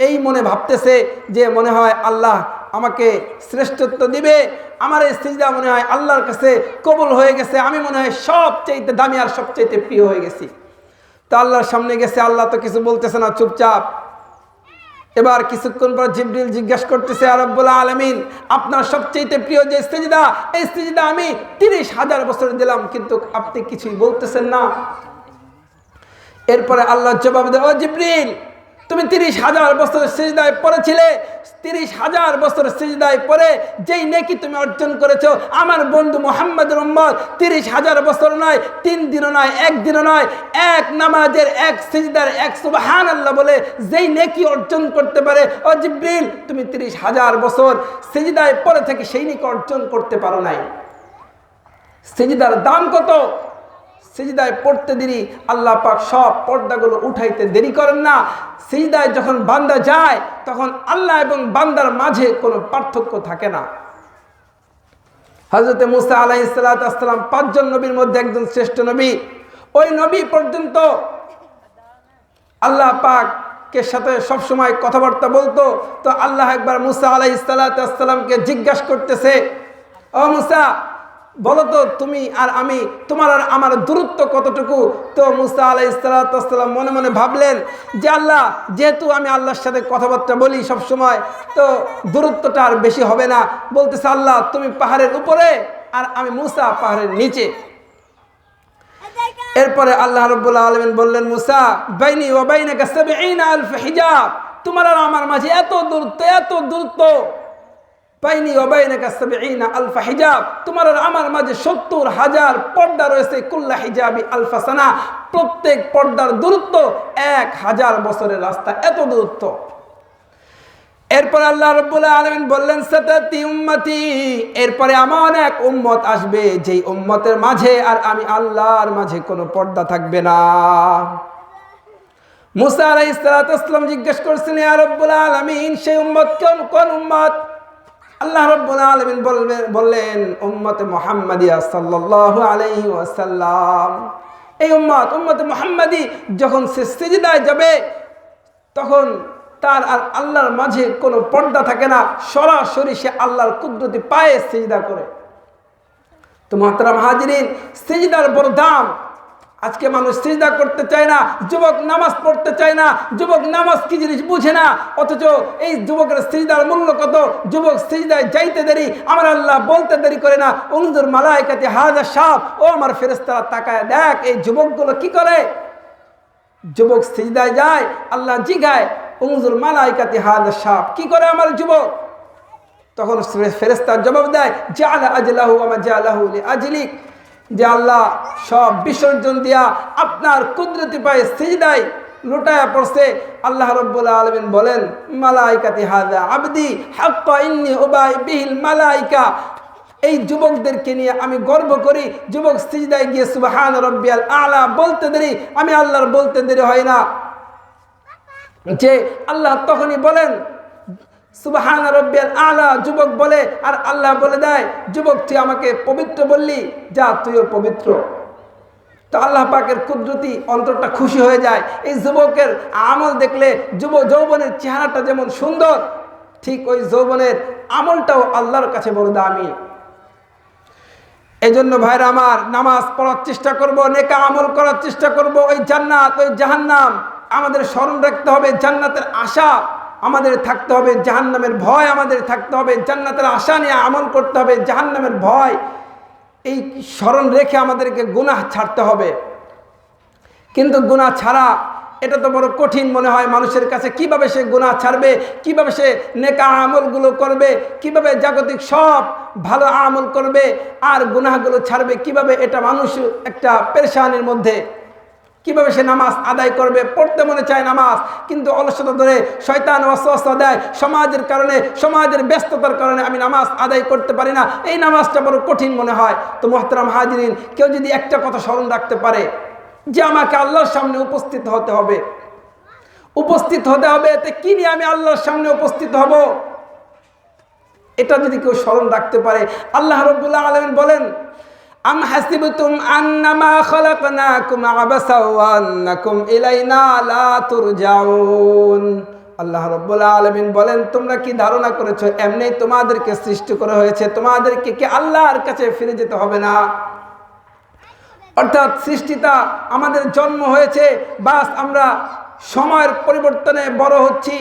এই মনে ভাবতেছে যে মনে হয় আল্লাহ আমাকে শ্রেষ্ঠত্ব দিবে, আমার এই সিজদা মনে হয় আল্লাহর কাছে কবুল হয়ে গেছে, আমি মনে হয় সবচাইতে দামি আর সবচাইতে প্রিয় হয়ে গেছি। তো আল্লাহর সামনে গেছে, আল্লাহ তো কিছু বলতেছে না, চুপচাপ। এবার কিছুক্ষণ পর জিবরিল জিজ্ঞাসা করতেছে, ইয়া রাব্বুল আলামিন, আপনার সবচেয়ে প্রিয় যে সিজদা, এই সিজদা আমি 30,000 বছর দিলাম, কিন্তু আপনি কিছুই বলতেছেন না। এরপরে আল্লাহ জবাব দেয়, ও জিবরিল, তুমি 30,000 বছর সিজদায় পড়েছিলে, 30,000 বছর সিজদায় পড়ে যেই নেকি তুমি অর্জন করেছো, আমার বন্ধু মুহাম্মদের উম্মত 30,000 বছর নয়, 3 দিনও নয়, 1 দিনও নয়, এক নামাজের, এক সিজদার, এক সুবহানাল্লাহ বলে যেই নেকি অর্জন করতে পারে, ও জিবরিল, তুমি 30,000 বছর সিজদায় পড়ে থেকে সেই নেকি অর্জন করতে পারো নাই। সিজদার দাম কত? সিজদায় পড়তে দেরি, আল্লাহ পাক সব পর্দাগুলো উঠাইতে দেরি করেন না। সিজদায় যখন বান্দা যায় তখন আল্লাহ এবং বান্দার মাঝে কোনো পার্থক্য থাকে না। হযরত মুসা আলাইহিস সালাতু ওয়াস সালাম 5 জন নবীর মধ্যে একজন শ্রেষ্ঠ নবী। ওই নবী পর্যন্ত আল্লাহ পাকের সাথে সব সময় কথাবার্তা বলতো। তো আল্লাহ একবার মুসা আলাইহিস সালাতু ওয়াস সালামকে জিজ্ঞাসা করতেছে, ও মুসা, বলো তো তুমি আর আমি, তোমার আর আমার দূরত্ব কতটুকু? তো মুসা আলাইহিস সালাতু ওয়াস সালাম মনে মনে ভাবলেন যে আল্লাহ, যেহেতু আমি আল্লাহর সাথে কথাবার্তা বলি সব সময়, তো দূরত্বটা আর বেশি হবে না। বলতেছে, আল্লাহ তুমি পাহাড়ের উপরে আর আমি মুসা পাহাড়ের নিচে। এরপরে আল্লাহ রাব্বুল আলামিন বললেন, মুসা, বাইনি ওয়া বাইনাকা 70,000 হিজাব, তোমার আর আমার মাঝে এত দূরত্ব, এত দূরত্ব। বাইনি ওয়া বাইনাকা 70,000 হিজাব, তোমার আর আমার মাঝে 70,000 পর্দা রয়েছে। কুল্লা হিজাবি আলফা সানা, প্রত্যেক পর্দার দূরত্ব 1,000 বছরের রাস্তা, এত দূরত্ব। এরপর আল্লাহ রাব্বুল আলামিন বললেন, সাতাতি উম্মতি, এরপরে এমন এক উম্মত আসবে যেই উম্মতের মাঝে আর আমি আল্লাহর মাঝে কোনো পর্দা থাকবে না। মুসা আলাইহিস সালাতু ওয়াস সালাম জিজ্ঞেস করছেন, ইয়া রাব্বুল আলামিন, সেই উম্মত কোন উম্মত? আল্লাহ রাব্বুল আলামিন বললেন, উম্মতে মুহাম্মাদিয়া সাল্লাল্লাহু আলাইহি ওয়াসাল্লাম। এই উম্মতে মুহাম্মাদি যখন সে সিজদায় যাবে তখন তার আর আল্লাহর মাঝে কোনো পর্দা থাকে না, সরাসরি সে আল্লাহর কুদরতি পায়ে সিজদা করে। তো মুহতারাম হাজিরিন, সিজদার বড় দাম। আজকে মানুষ সিজদা করতে চায় না, যুবক নামাজ পড়তে চায় না, যুবক নামাজ কি জিনিস বুঝে না। অথচ এই যুবকের সিজদার মূল্য কত? যুবক সিজদায় যাইতে দেরি, আমার আল্লাহ বলতে দেরি করে না, উনজুর মালাইকাতি হাযা শাব, ও আমার ফেরেশতারা তাকায় দেখ এই যুবকগুলো কি করে। যুবক সিজদায় যায়, আল্লাহ জিগায়, উনজুর মালাইকাতি হাযা শাব, কি করে আমার যুবক? তখন ফেরেশতা জবাব দেয়, জাআলা আজলাহু ওয়া মা জাআলাহু লিআজলিক, যে আল্লাহ সব বিসর্জন দিয়া আপনার কুদরতি পায়ে সিজদায় লুটায়া পড়ছে। আল্লাহ রাব্বুল আলামিন বলেন, মালাইকাতি হাযা আবদি হাক্কা ইন্নী উবাই বিহিল মালাইকা, এই যুবকদেরকে নিয়ে আমি গর্ব করি। যুবক সিজদায় গিয়ে সুবহান রাব্বিয়াল আলা বলতে দেরি, আমি আল্লাহর বলতে দেরি হয় না, যে আল্লাহ তখনই বলেন সুবহান রাব্বিয়াল আলা, যুবক বলে, আর আল্লাহ বলে দেয়, যুবক তুই আমাকে পবিত্র বললি, যা তুইও পবিত্র। তো আল্লাহ পাকের কুদরতি অন্তরটা খুশি হয়ে যায়। এই যুবকের আমল দেখলে যৌবনের চেহারাটা যেমন সুন্দর, ঠিক ওই যৌবনের আমলটাও আল্লাহর কাছে বড় দামি। এই জন্য ভাইরা আমার, নামাজ পড়ার চেষ্টা করব, নেকা আমল করার চেষ্টা করব। ওই জান্নাত, ওই জাহান্নাম আমাদের স্মরণ রাখতে হবে। জান্নাতের আশা আমাদের থাকতে হবে, জাহান্নামের ভয় আমাদের থাকতে হবে। জান্নাতের আশা নিয়ে আমল করতে হবে, জাহান্নামের ভয় এই স্মরণ রেখে আমাদেরকে গুনাহ ছাড়তে হবে। কিন্তু গুনাহ ছাড়া এটা তো বড় কঠিন মনে হয় মানুষের কাছে। কিভাবে সে গুনাহ ছাড়বে, কিভাবে সে নেকা আমলগুলো করবে, কিভাবে জাগতিক সব ভালো আমল করবে আর গুনাহগুলো ছাড়বে কিভাবে, এটা মানুষ একটা পেরেশানির মধ্যে। কিভাবে সে নামাজ আদায় করবে? পড়তে মনে চায় নামাজ, কিন্তু অলসতা ধরে শয়তান ওয়াসওয়াসা দেয়, সমাজের কারণে, সমাজের ব্যস্ততার কারণে আমি নামাজ আদায় করতে পারি না, এই নামাজটা বড় কঠিন মনে হয়। তো মুহতারাম হাজিরিন, কেউ যদি একটা কথা স্মরণ রাখতে পারে যে আমাকে আল্লাহর সামনে উপস্থিত হতে হবে, এতে কি নিয়ে আমি আল্লাহর সামনে উপস্থিত হব, এটা যদি কেউ স্মরণ রাখতে পারে, আল্লাহ রাব্বুল আলামিন বলেন, আম হাসিবতুম আন্নামা খালাকনাকুম আবাসা ওয়া আন্নাকুম ইলাইনা লা তুরজাউন। ও আল্লাহ রাব্বুল আলামিন বলেন, তোমরা কি ধারণা করেছো এমনি তোমাদেরকে সৃষ্টি করা হয়েছে, তোমাদেরকে কি আল্লাহর কাছে ফিরে যেতে হবে না? অর্থাৎ সৃষ্টিটা আমাদের জন্ম হয়েছে, বাস আমরা সময়ের পরিবর্তনে বড় হচ্ছি,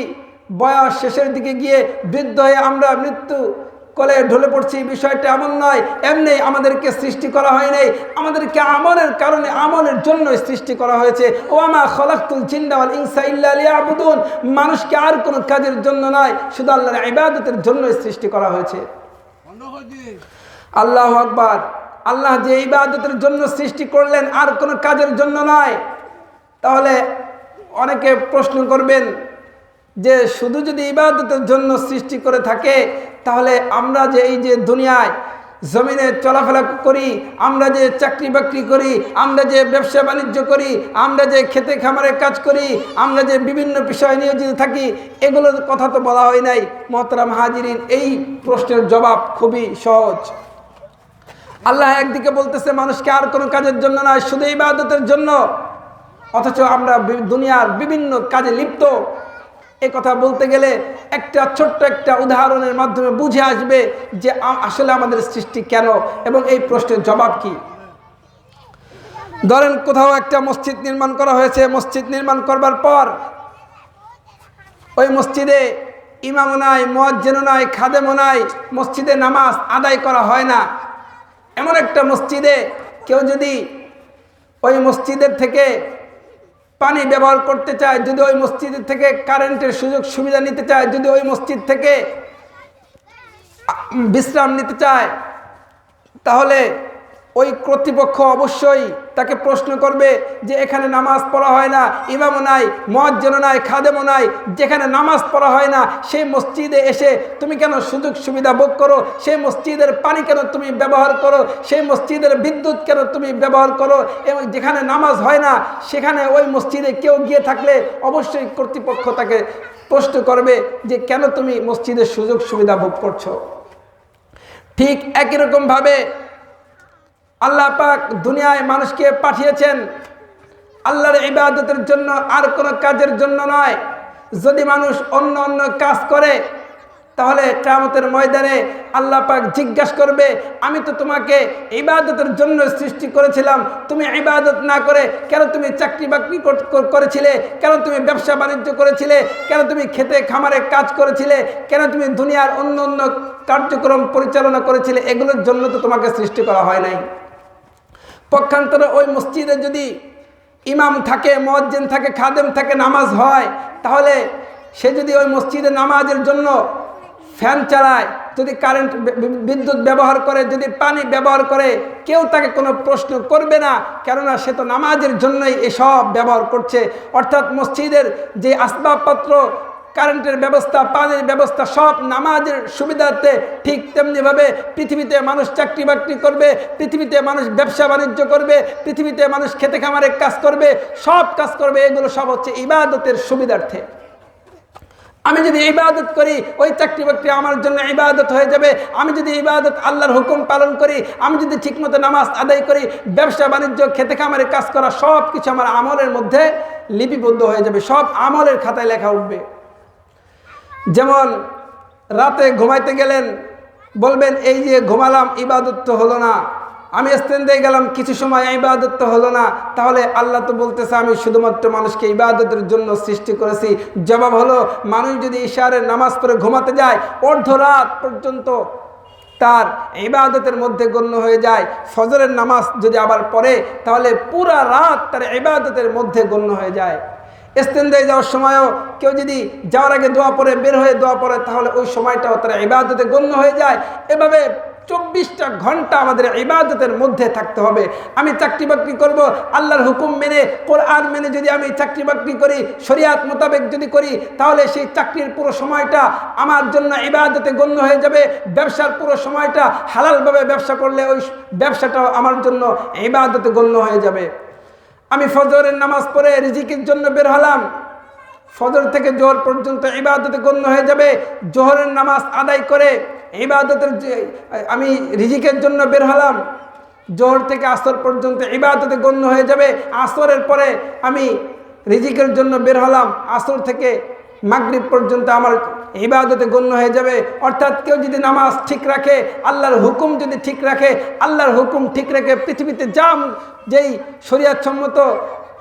বয়স শেষের দিকে গিয়ে বৃদ্ধ হয়ে আমরা মৃত্যু কোলে ঢলে পড়ছি, বিষয়টা এমন নয়। এমনি আমাদেরকে সৃষ্টি করা হয় নাই, আমাদেরকে আমলের কারণে আমলের জন্য সৃষ্টি করা হয়েছে। ওয়ামা খলাকতুল জিন্না ওয়াল ইনসা ইল্লা লিয়াবুদুন, মানুষকে আর কোনো কাজের জন্য নয়, শুধু আল্লাহর ইবাদতের জন্য সৃষ্টি করা হয়েছে। আল্লাহু আকবার। আল্লাহ যে ইবাদতের জন্য সৃষ্টি করলেন, আর কোনো কাজের জন্য নয়। তাহলে অনেকে প্রশ্ন করবেন যে শুধু যদি ইবাদতের জন্য সৃষ্টি করে থাকে, তাহলে আমরা যে এই যে দুনিয়ায় জমিনে চলাফেরা করি, আমরা যে চাকরি বাকরি করি, আমরা যে ব্যবসা বাণিজ্য করি, আমরা যে খেতে খামারে কাজ করি, আমরা যে বিভিন্ন বিষয়ে নিয়োজিত থাকি, এগুলোর কথা তো বলা হয় নাই। মোহতারাম হাজিরিন, এই প্রশ্নের জবাব খুবই সহজ। আল্লাহ একদিকে বলতেছে মানুষকে আর কোনো কাজের জন্য নয়, শুধু ইবাদতের জন্য, অথচ আমরা দুনিয়ার বিভিন্ন কাজে লিপ্ত। এই কথা বলতে গেলে একটা ছোট্ট একটা উদাহরণের মাধ্যমে বুঝে আসবে যে আসলে আমাদের সৃষ্টি কেন এবং এই প্রশ্নের জবাব কি। ধরেন কোথাও একটা মসজিদ নির্মাণ করা হয়েছে, মসজিদ নির্মাণ করবার পর ওই মসজিদে ইমামও নাই, মুয়াজ্জিনও নাই, খাদেমও নাই, মসজিদে নামাজ আদায় করা হয় না। এমন একটা মসজিদে কেউ যদি ওই মসজিদের থেকে পানি ব্যবহার করতে চায়, যদি ওই মসজিদের থেকে কারেন্টের সুযোগ সুবিধা নিতে চায়, যদি ওই মসজিদ থেকে বিশ্রাম নিতে চায়, তাহলে ওই কর্তৃপক্ষ অবশ্যই তাকে প্রশ্ন করবে যে এখানে নামাজ পড়া হয় না, ইমামও নাই, মুয়াজ্জিনও নাই, খাদেমও নাই, যেখানে নামাজ পড়া হয় না সেই মসজিদে এসে তুমি কেন সুযোগ সুবিধা ভোগ করো? সেই মসজিদের পানি কেন তুমি ব্যবহার করো? সেই মসজিদের বিদ্যুৎ কেন তুমি ব্যবহার করো? এবং যেখানে নামাজ হয় না সেখানে ওই মসজিদে কেউ গিয়ে থাকলে অবশ্যই কর্তৃপক্ষ তাকে প্রশ্ন করবে যে কেন তুমি মসজিদের সুযোগ সুবিধা ভোগ করছো। ঠিক একই রকমভাবে আল্লাহ পাক দুনিয়ায় মানুষকে পাঠিয়েছেন আল্লাহর ইবাদতের জন্য, আর কোনো কাজের জন্য নয়। যদি মানুষ অন্য অন্য কাজ করে তাহলে কিয়ামতের ময়দানে আল্লাহ পাক জিজ্ঞাসা করবে, আমি তো তোমাকে ইবাদতের জন্য সৃষ্টি করেছিলাম, তুমি ইবাদত না করে কেন তুমি চাকরি বাকরি করেছিলে, কেন তুমি ব্যবসা বাণিজ্য করেছিলে, কেন তুমি খেতে খামারে কাজ করেছিলে, কেন তুমি দুনিয়ার অন্য অন্য কার্যক্রম পরিচালনা করেছিলে? এগুলোর জন্য তো তোমাকে সৃষ্টি করা হয় নাই। পক্ষান্তরে ওই মসজিদে যদি ইমাম থাকে, মুয়াজ্জিন থাকে, খাদেম থাকে, নামাজ হয়, তাহলে সে যদি ওই মসজিদে নামাজের জন্য ফ্যান চালায়, যদি কারেন্ট বিদ্যুৎ ব্যবহার করে, যদি পানি ব্যবহার করে, কেউ তাকে কোনো প্রশ্ন করবে না, কেননা সে তো নামাজের জন্যই এসব ব্যবহার করছে। অর্থাৎ মসজিদের যে আসবাবপত্র, কারেন্টের ব্যবস্থা, পানির ব্যবস্থা সব নামাজের সুবিধার্থে। ঠিক তেমনিভাবে পৃথিবীতে মানুষ চাকরি বাকরি করবে, পৃথিবীতে মানুষ ব্যবসা বাণিজ্য করবে, পৃথিবীতে মানুষ খেতে খামারে কাজ করবে, সব কাজ করবে, এগুলো সব হচ্ছে ইবাদতের সুবিধার্থে। আমি যদি ইবাদত করি, ওই চাকরি বাকরি আমার জন্য ইবাদত হয়ে যাবে। আমি যদি ইবাদত আল্লাহর হুকুম পালন করি, আমি যদি ঠিকমতো নামাজ আদায় করি, ব্যবসা বাণিজ্য খেতে খামারে কাজ করা সব কিছু আমার আমলের মধ্যে লিপিবদ্ধ হয়ে যাবে, সব আমলের খাতায় লেখা উঠবে। যেমন রাতে ঘুমাইতে গেলেন, বলবেন এই যে ঘুমালাম ইবাদত তো হলো না, আমি ইস্তেঞ্জায় গেলাম কিছু সময় ইবাদত তো হলো না, তাহলে আল্লাহ তো বলতেছে আমি শুধুমাত্র মানুষকে ইবাদতের জন্য সৃষ্টি করেছি। জবাব হলো, মানুষ যদি ইশারের নামাজ পড়ে ঘুমাতে যায়, অর্ধরাত পর্যন্ত তার ইবাদতের মধ্যে গণ্য হয়ে যায়। ফজরের নামাজ যদি আবার পড়ে তাহলে পুরা রাত তার ইবাদতের মধ্যে গণ্য হয়ে যায়। ইস্তেঞ্জায় যাওয়ার সময়ও কেউ যদি যাওয়ার আগে দোয়া পড়ে, বের হয়ে দোয়া পড়ে, তাহলে ওই সময়টাও তার ইবাদতে গণ্য হয়ে যায়। এভাবে 24টা ঘন্টা আমাদের ইবাদতের মধ্যে থাকতে হবে। আমি চাকরি বাকরি করব, আল্লাহর হুকুম মেনে, কোরআন মেনে যদি আমি চাকরি বাকরি করি, শরিয়াত মোতাবেক যদি করি, তাহলে সেই চাকরির পুরো সময়টা আমার জন্য ইবাদতে গণ্য হয়ে যাবে। ব্যবসার পুরো সময়টা হালালভাবে ব্যবসা করলে ওই ব্যবসাটাও আমার জন্য ইবাদতে গণ্য হয়ে যাবে। আমি ফজরের নামাজ পড়ে রিজিকের জন্য বের হলাম, ফজর থেকে জোহর পর্যন্ত ইবাদতে গণ্য হয়ে যাবে। জোহরের নামাজ আদায় করে ইবাদতের আমি রিজিকের জন্য বের হলাম, জোহর থেকে আসর পর্যন্ত ইবাদতে গণ্য হয়ে যাবে। আসরের পরে আমি রিজিকের জন্য বের হলাম, আসর থেকে মাগরিব পর্যন্ত আমার ইবাদতে গণ্য হয়ে যাবে। অর্থাৎ কেউ যদি নামাজ ঠিক রাখে, আল্লাহর হুকুম যদি ঠিক রাখে, আল্লাহর হুকুম ঠিক রেখে পৃথিবীতে যেই শরীয়ত সম্মত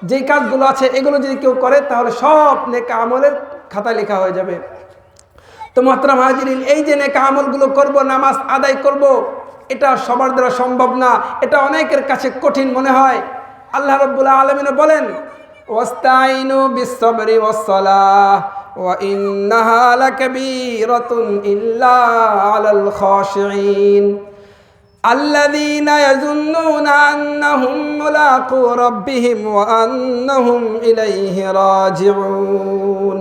যেই কাজগুলো আছে এগুলো যদি কেউ করে, তাহলে সব নেক আমলের খাতা লেখা হয়ে যাবে। তো মুহতারাম হাজিরিন, এই যে নেক আমলগুলো করব, নামাজ আদায় করব, এটা সবার দ্বারা সম্ভব না, এটা অনেকের কাছে কঠিন মনে হয়। আল্লাহ রাব্বুল আলামিন বলেন, ওয়াস্তাইনু বিস-সাবরি ওয়াস-সালাহ ওয়া ইন্নাহা লাকাবীরাতুন ইল্লা আলাল খাশিঈন আল্লাযীনা ইয়াযুন্নুনা আন্নাহুম মুলাকু রাব্বিহিম ওয়া আন্নাহুম ইলাইহি রাজিউন।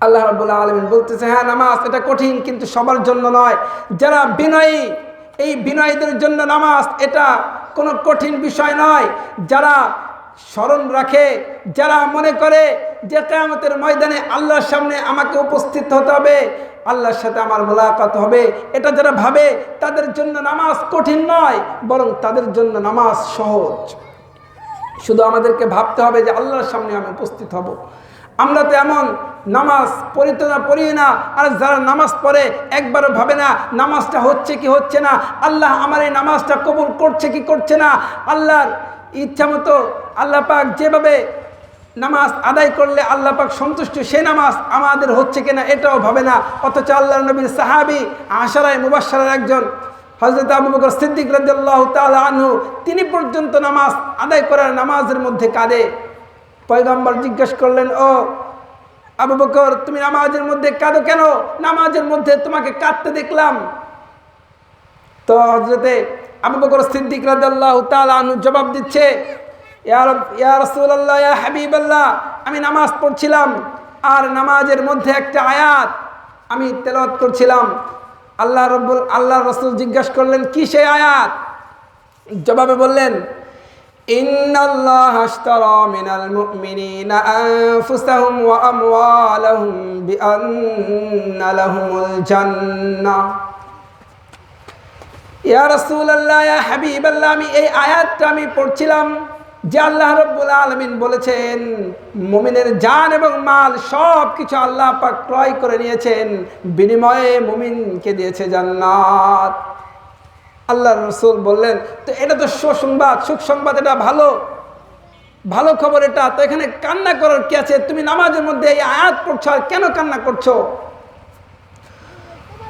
আল্লাহ রাব্বুল আলামিন বলতেছে, হ্যাঁ নামাজ এটা কঠিন, কিন্তু সবার জন্য নয়। যারা বিনয়ী, এই বিনয়ীদের জন্য নামাজ এটা কোনো কঠিন বিষয় নয়। যারা স্মরণ রাখে, যারা মনে করে যে কিয়ামতের ময়দানে আল্লাহর সামনে আমাকে উপস্থিত হতে হবে, আল্লাহর সাথে আমার মোলাকাত হবে, এটা যারা ভাবে তাদের জন্য নামাজ কঠিন নয়, বরং তাদের জন্য নামাজ সহজ। শুধু আমাদেরকে ভাবতে হবে যে আল্লাহর সামনে আমি উপস্থিত হব। আমরা তো এমন নামাজ পড়ি না, আর যারা নামাজ পড়ে একবারও ভাবে না নামাজটা হচ্ছে কি হচ্ছে না, আল্লাহ আমার এই নামাজটা কবুল করছে কি করছে না। আল্লাহর ইচ্ছা মতো আল্লাহ পাক যেভাবে নামাজ আদায় করলে আল্লাহ পাক সন্তুষ্ট, সে নামাজ আমাদের হচ্ছে কিনা এটাও ভাবে না। অথচ আল্লাহর নবীর সাহাবী আশারায়ে মুবাশশারার একজন হযরত আবু বকর সিদ্দিক রাদিয়াল্লাহু তাআলা আনহু, তিনি পর্যন্ত নামাজ আদায় করার নামাজের মধ্যে কাঁদে। পয়গম্বর জিজ্ঞেস করলেন, ও আবু বকর, তুমি নামাজের মধ্যে কাঁদো কেন? নামাজের মধ্যে তোমাকে কাঁদতে দেখলাম। তো হযরতে আবু বকর সিদ্দিক রাদিয়াল্লাহু তাআলা আনহু জবাব দিচ্ছে, ইয়া রাসূলুল্লাহ, ইয়া হাবিবাল্লাহ, আমি নামাজ পড়ছিলাম আর নামাজের মধ্যে একটা আয়াত আমি তেলাওয়াত করছিলাম। আল্লাহ রাসূল জিজ্ঞাসা করলেন, কি সেই আয়াত? জবাবে বললেন, ইন্নাল্লাহা আশতারা মিনাল মুমিনিনা আনফুসাহুম ওয়া আমওয়ালাহুম বিআন্না লাহুমুল জান্নাহ। ইয়া রাসূলুল্লাহ, ইয়া হাবিবাল্লাহ, আমি এই আয়াতটা আমি পড়ছিলাম যে আল্লাহ রাব্বুল আলামিন বলেছেন মুমিনের জান এবং মাল সব কিছু আল্লাহ পাক ক্রয় করে নিয়েছেন, বিনিময়ে মুমিনকে দিয়েছে জান্নাত। আল্লাহর রাসূল বললেন, তো এটা তো সুসংবাদ, সুখসংবাদ, এটা ভালো খবর এটা। তো এখানে কান্না করার কি আছে? তুমি নামাজের মধ্যে এই আয়াত পড়ছো, আর কেন কান্না করছো?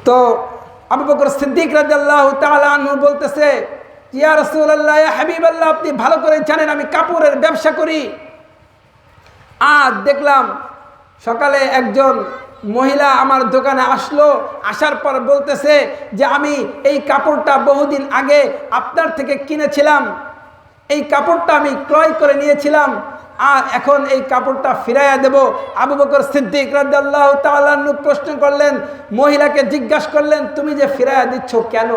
তো আবু বকর সিদ্দিক রাদিয়াল্লাহু তাআলা আনহু বলতেছে, ইয়া রাসূলুল্লাহ, ইয়া হাবিবাল্লাহ, আপনি ভালো করে জানেন আমি কাপড়ের ব্যবসা করি। আজ দেখলাম সকালে একজন মহিলা আমার দোকানে আসলো, আসার পর বলতেছে যে আমি এই কাপড়টা বহুদিন আগে আপনার থেকে কিনেছিলাম, এই কাপড়টা আমি ক্রয় করে নিয়েছিলাম, আর এখন এই কাপড়টা ফিরাইয়া দেব। আবু বকর সিদ্দিক রাদিয়াল্লাহু তাআলা আনহু প্রশ্ন করলেন, মহিলাকে জিজ্ঞাসা করলেন, তুমি যে ফিরাইয়া দিচ্ছ কেন?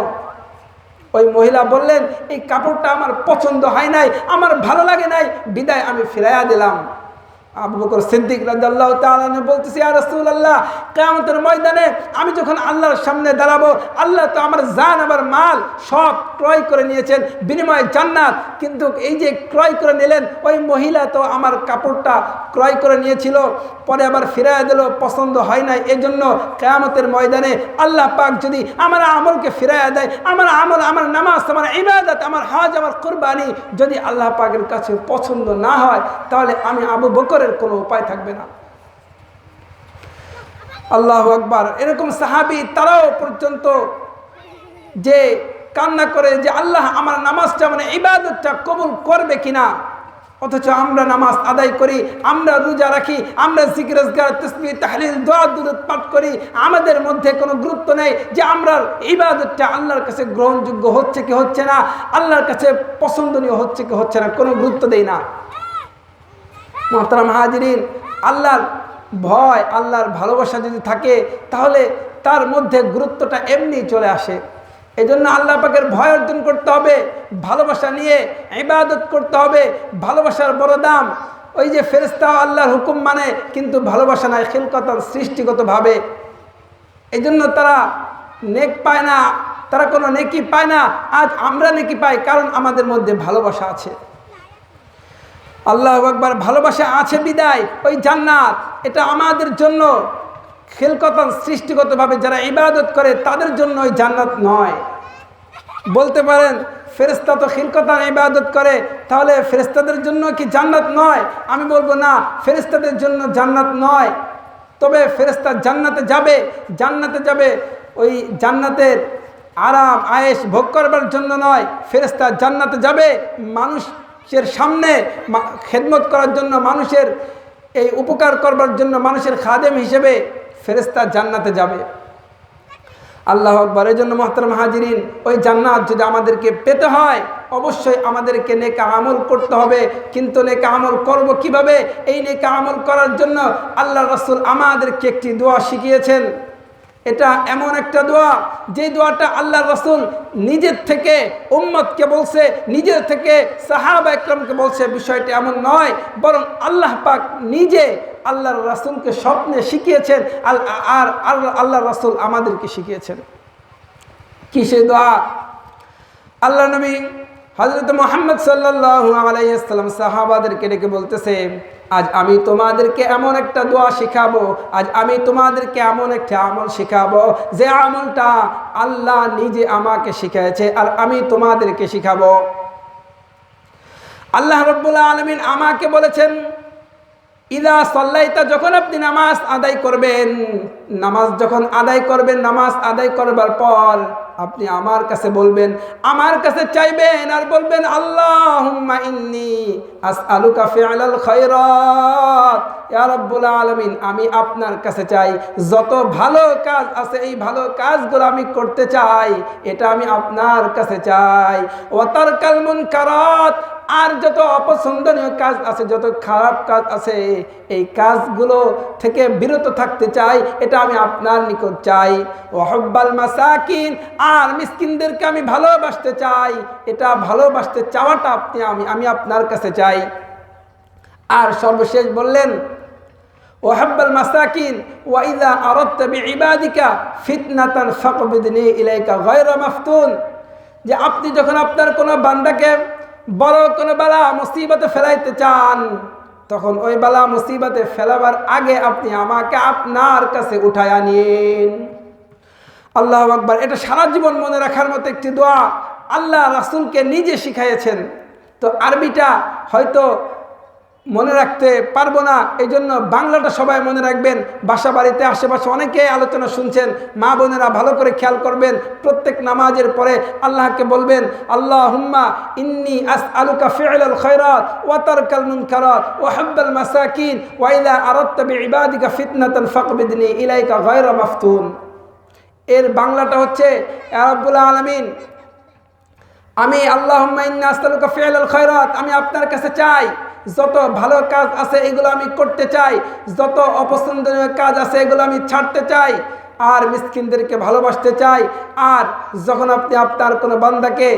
ওই মহিলা বললেন, এই কাপড়টা আমার পছন্দ হয় নাই, আমার ভালো লাগে নাই, বিদায় আমি ফিরাইয়া দিলাম। আবু বকর সিদ্দিক রাদিয়াল্লাহু তাআলা আনহু বলতেছে, ইয়া রাসূলুল্লাহ, কিয়ামতের ময়দানে আমি যখন আল্লাহর সামনে দাঁড়াবো, আল্লাহ তো আমার জান আমার মাল সব ক্রয় করে নিয়েছেন, বিনিময়ে জান্নাত। কিন্তু এই যে ক্রয় করে নিলেন, ওই মহিলা তো আমার কাপড়টা ক্রয় করে নিয়েছিল, পরে আবার ফিরাইয়া দিল, পছন্দ হয় নাই। এজন্য কিয়ামতের ময়দানে আল্লাহ পাক যদি আমার আমলকে ফিরাইয়া দেয়, আমার আমল, আমার নামাজ, আমার ইবাদত, আমার হজ, আমার কুরবানি যদি আল্লাহ পাকের কাছে পছন্দ না হয়, তাহলে আমি আবু বকরের কোনো উপায় থাকবে না। আল্লাহু আকবার। এরকম সাহাবী তারাও পর্যন্ত যে কান্না করে যে আল্লাহ আমার নামাজটা, মানে ইবাদতটা কবুল করবে কিনা। অথচ আমরা নামাজ আদায় করি, আমরা রোজা রাখি, আমরা জিকির আজকার তাসবিহ তাহলিল দোয়া দুরূদ পাঠ করি, আমাদের মধ্যে কোনো গুরুত্ব নেই যে আমরা ইবাদতটা আল্লাহর কাছে গ্রহণযোগ্য হচ্ছে কি হচ্ছে না, আল্লাহর কাছে পছন্দনীয় হচ্ছে কি হচ্ছে না, কোনো গুরুত্ব দেই না। মুহতারাম হাজিরিন, আল্লাহর ভয়, আল্লাহর ভালোবাসা যদি থাকে, তাহলে তার মধ্যে গুরুত্বটা এমনি চলে আসে। এই জন্য আল্লাহ পাকের ভয় অর্জন করতে হবে, ভালোবাসা নিয়ে ইবাদত করতে হবে। ভালোবাসার বড় দাম। ওই যে ফেরেশতা আল্লাহর হুকুম মানে, কিন্তু ভালোবাসা নাই, খিলকতান, সৃষ্টিগতভাবে। এই জন্য তারা নেক পায় না, তারা কোনো নেকি পায় না। আজ আমরা নেকি পাই, কারণ আমাদের মধ্যে ভালোবাসা আছে। আল্লাহু আকবার। ভালোবাসা আছে বিদায় ওই জান্নাত, এটা আমাদের জন্য খিলকতান সৃষ্টিগতভাবে যারা ইবাদত করে তাদের জন্য ওই জান্নাত নয়। বলতে পারেন ফেরেশতা তো খিলকতান ইবাদত করে, তাহলে ফেরেশতাদের জন্য কি জান্নাত নয়? আমি বলবো না, ফেরেশতাদের জন্য জান্নাত নয়। তবে ফেরেশতা জান্নাতে যাবে ওই জান্নাতের আরাম আয়েশ ভোগ করবার জন্য নয়। ফেরেশতা জান্নাতে যাবে মানুষের সামনে খেদমত করার জন্য, মানুষের এই উপকার করবার জন্য, মানুষের খাদেম হিসেবে ফেরেশতা জান্নাতে যাবে। আল্লাহু আকবার। এই জন্য মুহতারাম হাজিরিন, ওই জান্নাত যদি আমাদেরকে পেতে হয় অবশ্যই আমাদেরকে নেক আমল করতে হবে। কিন্তু নেক আমল করব কিভাবে? এই নেক আমল করার জন্য আল্লাহ রাসূল আমাদেরকে একটি দোয়া শিখিয়েছেন। এটা এমন একটা দোয়া যে দোয়াটা আল্লাহ রাসূল নিজের থেকে উম্মতকে বলছে, নিজের থেকে সাহাবা একরামকে বলছে। বিষয়টা এমন নয়, বরং আল্লাহ পাক নিজে আল্লাহর রাসূলকে স্বপ্নে শিখিয়েছেন, আর আল্লাহ রাসূল আমাদেরকে শিখিয়েছেন। কি সেই দোয়া? আল্লাহ নবী হযরত মুহাম্মদ সাল্লাল্লাহু আলাইহি ওয়াসাল্লাম সাহাবাদেরকে ডেকে বলতেছে, আজ আমি তোমাদেরকে এমন একটা দোয়া শিখাবো, আজ আমি তোমাদেরকে এমন একটা আমল শিখাবো যে আমলটা আল্লাহ নিজে আমাকে শিখিয়েছে আর আমি তোমাদেরকে শিখাবো। আল্লাহ রাব্বুল আলামিন আমাকে বলেছেন, ইদা সাল্লাইতা, যখন আপনি নামাজ আদায় করবেন, নামাজ আদায় করবার পর আপনি আমার কাছে বলবেন, আমার কাছে চাইবেন আর বলবেন, আল্লাহুম্মা ইন্নী আসআলুকা ফিআলাল খায়রাত, ইয়া রাব্বুল আলামিন, আমি আপনার কাছে চাই যত ভালো কাজ আছে এই ভালো কাজগুলো আমি করতে চাই, এটা আমি আপনার কাছে চাই। ওয়া তারকাল মুনকারাত, আর যত অপছন্দনীয় কাজ আছে, যত খারাপ কাজ আছে এই কাজগুলো থেকে বিরত থাকতে চাই, এটা আমি আপনার নিকট চাই। ওয়া হুব্বাল মাসাকিন, আর মিসকিনদেরকে আমি ভালোবাসতে চাই, এটা ভালোবাসতে চাওয়াটা আমি আপনার কাছে চাই। আর সর্বশেষ বললেন, ওয়া হুব্বাল মাসাকিন ওয়া ইযা আরাদতা বিইবাদিকা ফিতনাতান ফাকবিদনি ইলাইকা গায়রা মাফতুন, যে আপনি যখন আপনার কোনো বান্দাকে বড় কোনো বালা মুসিবতে ফেলাইতে চান, তখন ওই বালা মুসিবতে ফেলাবার আগে আপনি আমাকে আপনার কাছে উঠায়া নিন। আল্লাহু আকবার। এটা সারা জীবন মনে রাখার মতো একটি দোয়া, আল্লাহ রাসূলকে নিজে শিখাইয়েছেন। তো আরবিটা হয়তো মনে রাখতে পারবো না, এই জন্য বাংলাটা সবাই মনে রাখবেন। বাসা বাড়িতে আশেপাশে অনেকে আলোচনা শুনছেন, মা বোনেরা ভালো করে খেয়াল করবেন। প্রত্যেক নামাজের পরে আল্লাহকে বলবেন, আল্লাহুম্মা ইন্নী আসআলুকা ফিআলাল খায়রাত ওয়া তারকাল মুনকারাত ওয়া হুব্বাল মাসাকিন ওয়া ইযা আরাদতা বিইবাদিকা ফিতনাতান ফাকবিদনি ইলাইকা গায়রা মাফতুন। এর বাংলাটা হচ্ছে, ইয়া রাব্বুল আলামিন, আমি আল্লাহুম্মা ইন্নী আসআলুকা ফিআলাল খায়রাত, আমি আপনার কাছে চাই যত ভালো কাজ আছে এগুলো আমি করতে চাই, যত অপছন্দনীয় কাজ আছে এগুলো আমি ছাড়তে চাই, আর মিসকিনদেরকে ভালোবাসতে চাই। আর যখন আপনি আপনার কোনো বান্দাকে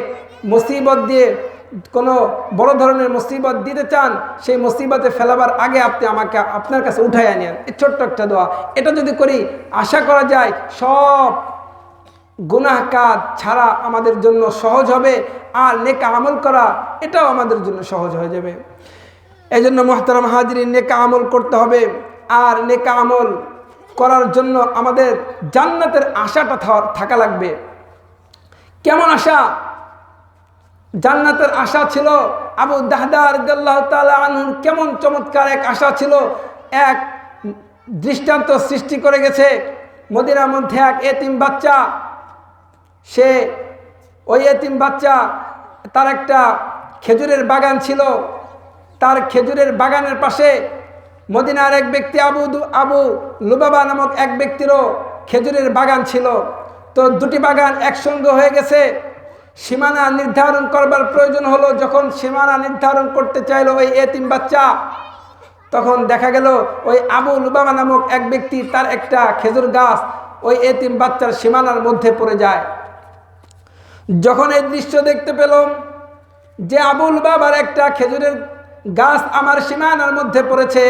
মুসিবত দিয়ে কোনো বড় ধরনের মুসিবত দিতে চান, সেই মুসিবতে ফেলাবার আগে আপনি আমাকে আপনার কাছে উঠাইয়া নেন। এই ছোট্ট একটা দোয়া, এটা যদি করি আশা করা যায় সব গুনাহ কাজ ছাড়া আমাদের জন্য সহজ হবে, আর নেক আমল করা এটাও আমাদের জন্য সহজ হয়ে যাবে। এই জন্য মুহতারাম হাজিরিন, নেক আমল করতে হবে। আর নেক আমল করার জন্য আমাদের জান্নাতের আশাটা থাকা লাগবে। কেমন আশা? জান্নাতের আশা ছিল আবু দাহদা রাদিয়াল্লাহু তাআলা আনহুর, কেমন চমৎকার এক আশা ছিল। এক দৃষ্টান্ত সৃষ্টি করে গেছে। মদিনার মধ্যে এক এতিম বাচ্চা, সে ওই এতিম বাচ্চা, তার একটা খেজুরের বাগান ছিল। তার খেজুরের বাগানের পাশে মদিনার এক ব্যক্তি আবু লুবাবা নামক এক ব্যক্তিরও খেজুরের বাগান ছিল। তো দুটি বাগান একসঙ্গে হয়ে গেছে। সীমানা নির্ধারণ করবার প্রয়োজন হলো। যখন সীমানা নির্ধারণ করতে চাইল ওই এতিম বাচ্চা, তখন দেখা গেল ওই আবু লুবাবা নামক এক ব্যক্তি, তার একটা খেজুর গাছ ওই এতিম বাচ্চার সীমানার মধ্যে পড়ে যায়। যখন এই দৃশ্য দেখতে পেল যে আবু লুবাবার একটা খেজুরের গাছ আমার সীমানার মধ্যে পড়েছে,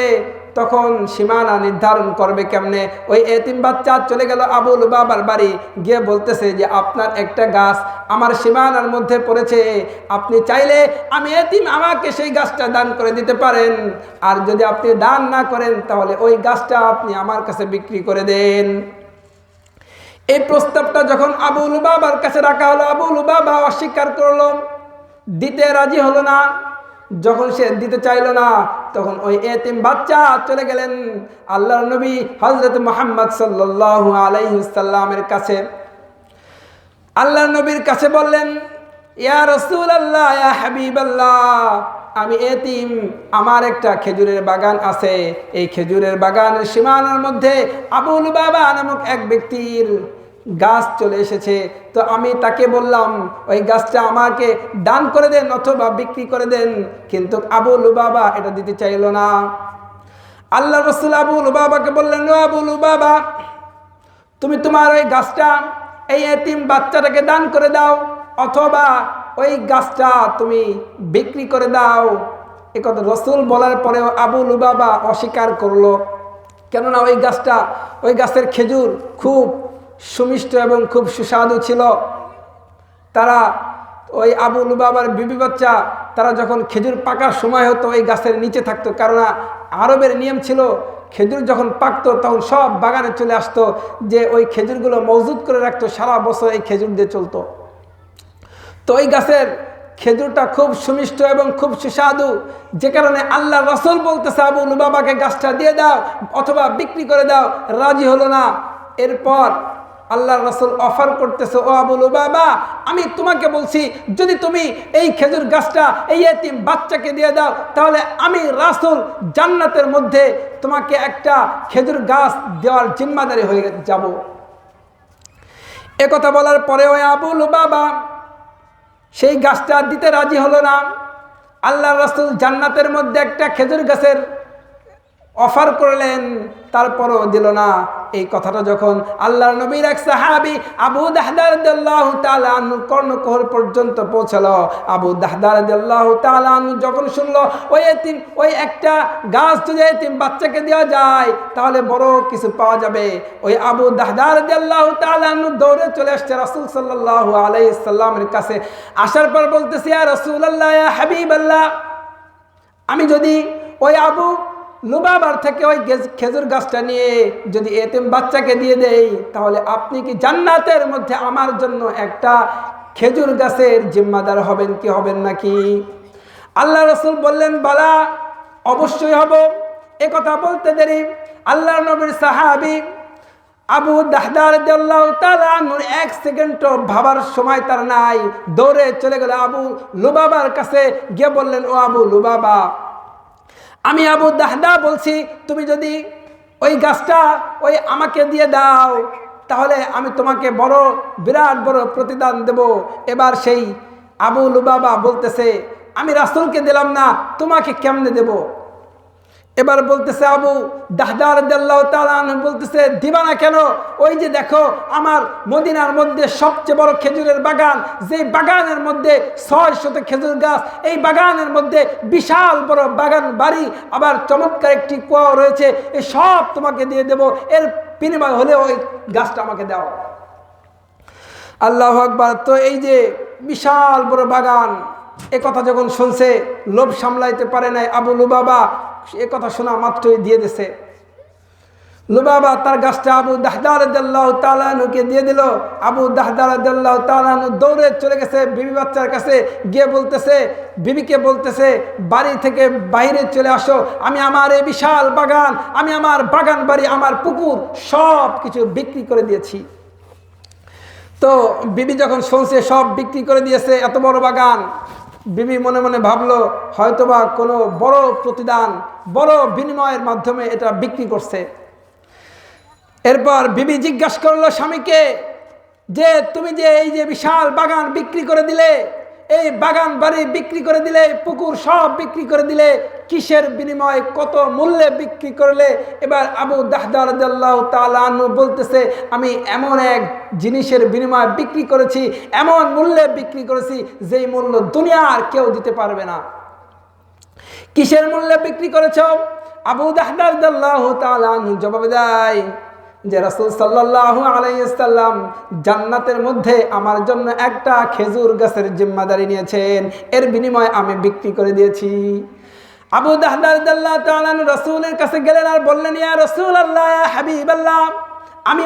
তখন সীমানা নির্ধারণ করবে কেমনে? ওই এতিম বাচ্চা চলে গেল আবু লুবাবার বাড়ি, গিয়ে বলতেছে যে আপনার একটা গাছ আমার সীমানার মধ্যে পড়েছে, আপনি চাইলে আমি এতিম আমাকে সেই গাছটা দান করে দিতে পারেন, আর যদি আপনি দান না করেন তাহলে ওই গাছটা আপনি আমার কাছে বিক্রি করে দেন। এই প্রস্তাবটা যখন আবু লুবাবার কাছে রাখা হলো, আবু লুবাবা অস্বীকার করলো, দিতে রাজি হলো না। যখন সে দিতে চাইল না তখন ওই এতিম বাচ্চা চলে গেলেন আল্লাহর নবী হযরত মুহাম্মদ সাল্লাল্লাহু আলাইহি ওয়াসাল্লামের কাছে। আল্লাহর নবীর কাছে বললেন, ইয়া রাসূলুল্লাহ, ইয়া হাবিবাল্লাহ, আমি এতিম, আমার একটা খেজুরের বাগান আছে, এই খেজুরের বাগানের সীমানার মধ্যে আবু লুবাবা নামক এক ব্যক্তির গাছ চলে এসেছে, তো আমি তাকে বললাম ওই গাছটা আমাকে দান করে দেন অথবা বিক্রি করে দেন, কিন্তু আবু লুবাবা এটা দিতে চাইল না। আল্লাহ রাসূল আবু লুবাবাকে বললেন, ও আবু লুবাবা, তুমি তোমার ওই গাছটা এই এতিম বাচ্চাটাকে দান করে দাও অথবা ওই গাছটা তুমি বিক্রি করে দাও। এ কথা রাসূল বলার পরেও আবু লুবাবা অস্বীকার করলো, কেননা ওই গাছের খেজুর খুব সুমিষ্ট এবং খুব সুস্বাদু ছিল। তারা ওই আবু লুবাবার বিবি বাচ্চা তারা যখন খেজুর পাকার সময় হতো ওই গাছের নিচে থাকতো, কারণ আরবের নিয়ম ছিল খেজুর যখন পাকতো তখন সব বাগানে চলে আসতো, যে ওই খেজুরগুলো মজুদ করে রাখতো, সারা বছর এই খেজুর দিয়ে চলতো। তো ওই গাছের খেজুরটা খুব সুমিষ্ট এবং খুব সুস্বাদু, যে কারণে আল্লাহ রাসূল বলতেছে আবু লুবাবাকে গাছটা দিয়ে দাও অথবা বিক্রি করে দাও, রাজি হলো না। এরপর আল্লাহ রাসূল অফার করতেছে, ও আবু লুবাবা, আমি তোমাকে বলছি যদি তুমি এই খেজুর গাছটা এই এতিম বাচ্চাকে দিয়ে দাও তাহলে আমি রাসূল জান্নাতের মধ্যে তোমাকে একটা খেজুর গাছ দেওয়ার জিম্মাদারি হয়ে যাব। এ কথা বলার পরে ওই আবু লুবাবা সেই গাছটা দিতে রাজি হলো না। আল্লাহ রাসূল জান্নাতের মধ্যে একটা খেজুর গাছের অফার করলেন, তারপরও দিল না। এই কথাটা যখন আল্লাহর নবীর এক সাহাবী আবু দাহদা রাদিয়াল্লাহু তাআলা আনহু কর্ণকুহর পর্যন্ত পৌঁছালো, আবু দাহদা রাদিয়াল্লাহু তাআলা আনহু যখন শুনলো ওই একটা গাছ যদি এতিম বাচ্চাকে দেওয়া যায় তাহলে বড় কিছু পাওয়া যাবে, ওই আবু দাহদা রাদিয়াল্লাহু তাআলা আনহু দৌড়ে চলে আসছে রাসূল সাল্লাল্লাহু আলাইহি সাল্লামের কাছে। আসার পর বলতেছে, ইয়া রাসূলুল্লাহ, ইয়া হাবিবাল্লাহ, আমি যদি ওই আবু লুবাবার থেকে ওই খেজুর গাছটা নিয়ে যদি এতিম বাচ্চাকে দিয়ে দেই তাহলে আপনি কি জান্নাতের মধ্যে আমার জন্য একটা খেজুর গাছের জিম্মাদার হবেন কি হবেন নাকি? আল্লাহ রাসূল বললেন, বালা, অবশ্যই হব। এ কথা বলতে দেরি আল্লাহর নবীর সাহাবী আবু দাহদা রাদিয়াল্লাহু তাআলা আনহুর এক সেকেন্ডও ভাবার সময় তার নাই, দৌড়ে চলে গেল আবু লুবাবার কাছে, গিয়ে বললেন, ও আবু লুবাবা, আমি আবু দাহদা বলছি তুমি যদি ওই গাছটা আমাকে দিয়ে দাও তাহলে আমি তোমাকে বিরাট বড় প্রতিদান দেব। এবার সেই আবু লুবাবা বলতেছে, আমি রাসূলকে দিলাম না, তোমাকে কেমনে দেব? এবার বলতেছে আবু দাহদা রাদিয়াল্লাহু তাআলা আনহু বলতেছে, দিবা না কেন? ওই যে দেখো আমার মদিনার মধ্যে সবচেয়ে বড় খেজুরের বাগান, যে বাগানের মধ্যে 600 খেজুর গাছ, এই বাগানের মধ্যে বিশাল বড় বাগান বাড়ি, আবার চমৎকার একটি কুয়া রয়েছে, এই সব তোমাকে দিয়ে দেব, এর বিনিময় হলে ওই গাছটা আমাকে দাও। আল্লাহু আকবার। তো এই যে বিশাল বড় বাগান, এ কথা যখন শুনছে লোভ সামলাইতে পারে নাই আবু লুবাবা, এ কথা শোনা মাত্রই দিয়ে দিছে। লুবাবা তার গাছটা আবু দাহদা রাদিয়াল্লাহু তাআলা আনহুকে দিয়ে দিল। আবু দাহদা রাদিয়াল্লাহু তাআলা আনহু দৌড়ে চলে গেছে বিবি বাচ্চার কাছে, গিয়ে বলতেছে, বিবিকে বলতেছে, বাড়ি থেকে বাইরে চলে আসো, আমি আমার এই বিশাল বাগান, আমি আমার বাগান বাড়ি, আমার পুকুর সব কিছু বিক্রি করে দিয়েছি। তো বিবি যখন শুনছে সব বিক্রি করে দিয়েছে, এত বড় বাগান, বিবি মনে মনে ভাবলো হয়তোবা কোনো বড় প্রতিদান, বড় বিনিময়ের মাধ্যমে এটা বিক্রি করছে। এরপর বিবি জিজ্ঞাসা করলো স্বামীকে যে, তুমি যে এই যে বিশাল বাগান বিক্রি করে দিলে, এই বাগান বাড়ি বিক্রি করে দিলে, পুকুর সব বিক্রি করে দিলে, কিসের বিনিময়ে, কত মূল্যে বিক্রি করলে? এবার আবু দাহদা রাদিয়াল্লাহু তাআলা আনহু বলতেছে, আমি এমন এক জিনিসের বিনিময়ে বিক্রি করেছি, এমন মূল্যে বিক্রি করেছি যেই মূল্য দুনিয়ার কেউ দিতে পারবে না। কিসের মূল্যে বিক্রি করেছ? আবু দাহদা রাদিয়াল্লাহু তাআলা আনহু জবাব দেয় যে রাসূল সাল্লাল্লাহু আলাইহি ওয়াসাল্লাম জান্নাতের মধ্যে আমার জন্য একটা খেজুর গাছের জিম্মাদারি নিয়েছেন, এর বিনিময়ে আমি বিক্রি করে দিয়েছি। আবু দাহদা রাদিয়াল্লাহু তাআলা আনহু রাসূলের কাছে গেলেন আর বললেন, ইয়া রাসূলুল্লাহ, ইয়া হাবিবাল্লাহ, আমি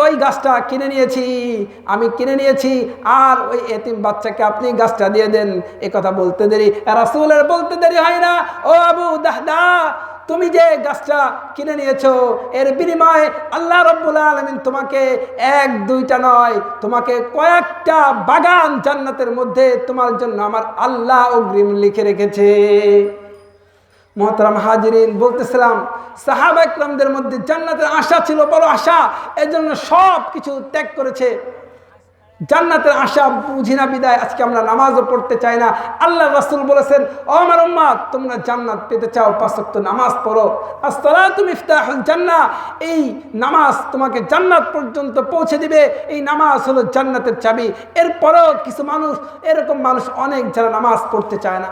ওই গাছটা কিনে নিয়েছি, আমি কিনে নিয়েছি, আর ওই এতিম বাচ্চাকে আপনি গাছটা দিয়ে দেন। এ কথা বলতে দেরি, রাসূলের বলতে দেরি হয় না, ও আবু দাহদা, তুমি যে গাছটা কিনে নিয়েছো এর বিনিময়ে আল্লাহ রাব্বুল আলামিন তোমাকে এক দুইটা নয়, তোমাকে কয়েকটা বাগান জান্নাতের মধ্যে তোমার জন্য আমার আল্লাহ অগ্রিম লিখে রেখেছে। মোহতারাম হাজিরিন, বলতেছিলাম সাহাবা ইকরামদের মধ্যে জান্নাতের আশা ছিল, বড় আশা, এজন্য সব কিছু ত্যাগ করেছে। জান্নাতের আশা বুঝি না বিদায় আজকে আমরা নামাজও পড়তে চাই না। আল্লাহ রাসূল বলেছেন, ও আমার উম্মত, তোমরা জান্নাত পেতে চাও, 5 ওয়াক্ত নামাজ পড়ো। আসসালাতু মিফতাহুল জান্নাহ, এই নামাজ তোমাকে জান্নাত পর্যন্ত পৌঁছে দিবে, এই নামাজ হলো জান্নাতের চাবি। এরপরও কিছু মানুষ, এরকম মানুষ অনেক, যারা নামাজ পড়তে চায় না,